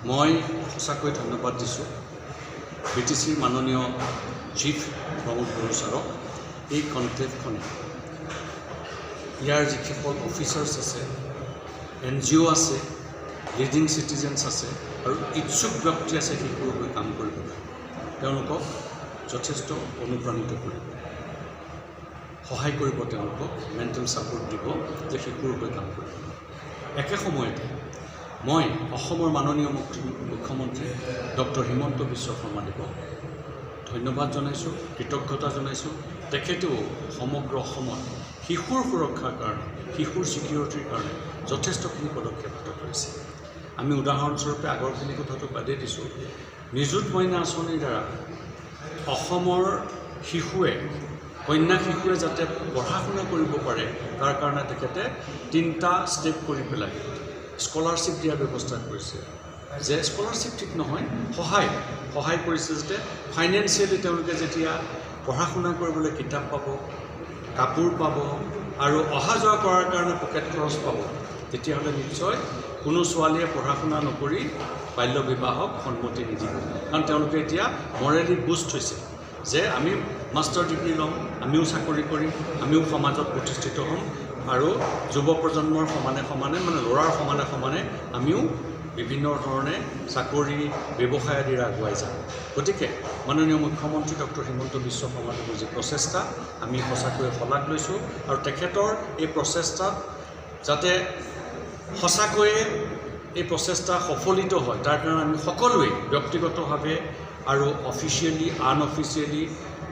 মই সঁচাকৈ ধন্যবাদ দিছোঁ বিটিচিৰ মাননীয় চিফ প্ৰমোদ বড়ো ছাৰক। এই কনক্লেভখনে ইয়াৰ যিসকল অফিচাৰ্ছ আছে, NGO আছে, লিডিং চিটিজেন্স আছে আৰু ইচ্ছুক ব্যক্তি আছে শিশুৰ হৈ কাম কৰিবলৈ, তেওঁলোকক যথেষ্ট অনুপ্ৰাণিত কৰিব, সহায় কৰিব, তেওঁলোকক মেণ্টেল ছাপোৰ্ট দিব যে শিশুৰ হৈ কাম কৰিব। একে সময়তে মই অসমৰ মাননীয় মুখ্যমন্ত্ৰী ডক্টৰ হিমন্ত বিশ্ব শৰ্মাদেৱক ধন্যবাদ জনাইছোঁ, কৃতজ্ঞতা জনাইছোঁ। তেখেতেও সমগ্ৰ অসমত শিশুৰ সুৰক্ষাৰ কাৰণে, শিশুৰ ছিকিউৰিটিৰ কাৰণে যথেষ্টখিনি পদক্ষেপ হাতত লৈছে। আমি উদাহৰণস্বৰূপে আগৰখিনি কথাটো বাদেই দিছোঁ, নিযুত মইনা আঁচনিৰ দ্বাৰা অসমৰ শিশুৱে, কন্যা শিশুৱে যাতে পঢ়া শুনা কৰিব পাৰে তাৰ কাৰণে তেখেতে 3টা ষ্টেপ কৰি পেলাই স্কলাৰশ্বিপ দিয়াৰ ব্যৱস্থা কৰিছে। যে স্কলাৰশ্বিপ ঠিক নহয়, সহায় কৰিছে, যাতে ফাইনেন্সিয়েলি তেওঁলোকে যেতিয়া পঢ়া শুনা কৰিবলৈ কিতাপ পাব, কাপোৰ পাব আৰু অহা যোৱা কৰাৰ কাৰণে পকেট খৰচ পাব, তেতিয়াহ'লে নিশ্চয় কোনো ছোৱালীয়ে পঢ়া শুনা নকৰি বাল্য বিবাহক সন্মতি নিদিব। কাৰণ তেওঁলোকে এতিয়া মৰেলি বুষ্ট হৈছে যে আমি মাষ্টাৰ ডিগ্ৰী ল'ম, আমিও চাকৰি কৰিম, আমিও সমাজত প্ৰতিষ্ঠিত হ'ম আৰু যুৱ প্ৰজন্মৰ সমানে সমানে, মানে ল'ৰাৰ সমানে সমানে আমিও বিভিন্ন ধৰণে চাকৰি, ব্যৱসায় আদিৰে আগুৱাই যাম। গতিকে মাননীয় মুখ্যমন্ত্ৰী ডক্টৰ হিমন্ত বিশ্ব শৰ্মাদেৱৰ যি প্ৰচেষ্টা, আমি সঁচাকৈয়ে শলাগ লৈছোঁ আৰু তেখেতৰ এই প্ৰচেষ্টাত যাতে সঁচাকৈয়ে এই প্ৰচেষ্টা সফলিত হয় তাৰ কাৰণে আমি সকলোৱে ব্যক্তিগতভাৱে আৰু অফিচিয়েলি, আনঅফিচিয়েলি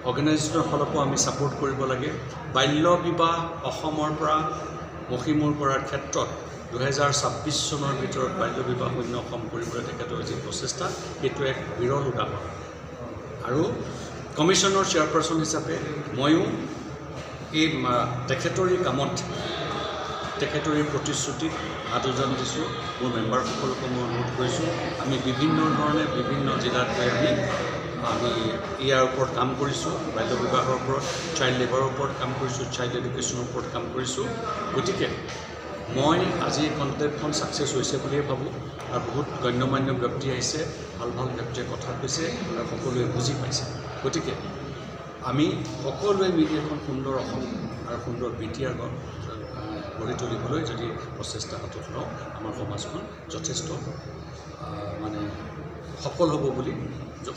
অৰ্গেনাইজেশ্যনৰ ফালৰ পৰা আমি ছাপোৰ্ট কৰিব লাগে। বাল্য বিবাহ অসমৰ পৰা মষিমূৰ কৰাৰ ক্ষেত্ৰত 2026 চনৰ ভিতৰত বাল্য বিবাহ শূন্য অসম কৰিবলৈ তেখেতৰ যি প্ৰচেষ্টা, সেইটো এক বিৰল উদাহৰণ। আৰু কমিশ্যনৰ চেয়াৰপাৰ্চন হিচাপে ময়ো এই তেখেতৰ এই কামত, তেখেতৰ এই প্ৰতিশ্ৰুতিত হাত উজান দিছোঁ। মোৰ মেম্বাৰসকলকো মই অনুৰোধ কৰিছোঁ, আমি বিভিন্ন ধৰণে বিভিন্ন জিলাত গৈ আমি ইয়াৰ ওপৰত কাম কৰিছোঁ, বাল্য বিবাহৰ ওপৰত, চাইল্ড লেবাৰৰ ওপৰত কাম কৰিছোঁ, চাইল্ড এডুকেশ্যনৰ ওপৰত কাম কৰিছোঁ। গতিকে মই আজি এই কনক্লেভখন ছাকচেছ হৈছে বুলিয়ে ভাবোঁ আৰু বহুত গণ্যমান্য ব্যক্তি আহিছে, ভাল ভাল ব্যক্তিয়ে কথা কৈছে আৰু সকলোৱে বুজি পাইছে। গতিকে আমি সকলোৱে মিলি এখন সুন্দৰ অসম আৰু সুন্দৰ BTR গঢ়ি তুলিবলৈ যদি প্ৰচেষ্টা হাতত লওঁ, আমাৰ সমাজখন যথেষ্ট মানে সফল হ'ব বুলি,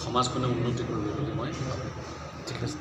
সমাজখনে উন্নতি কৰিব বুলি মই ভাবোঁ। ঠিক আছে।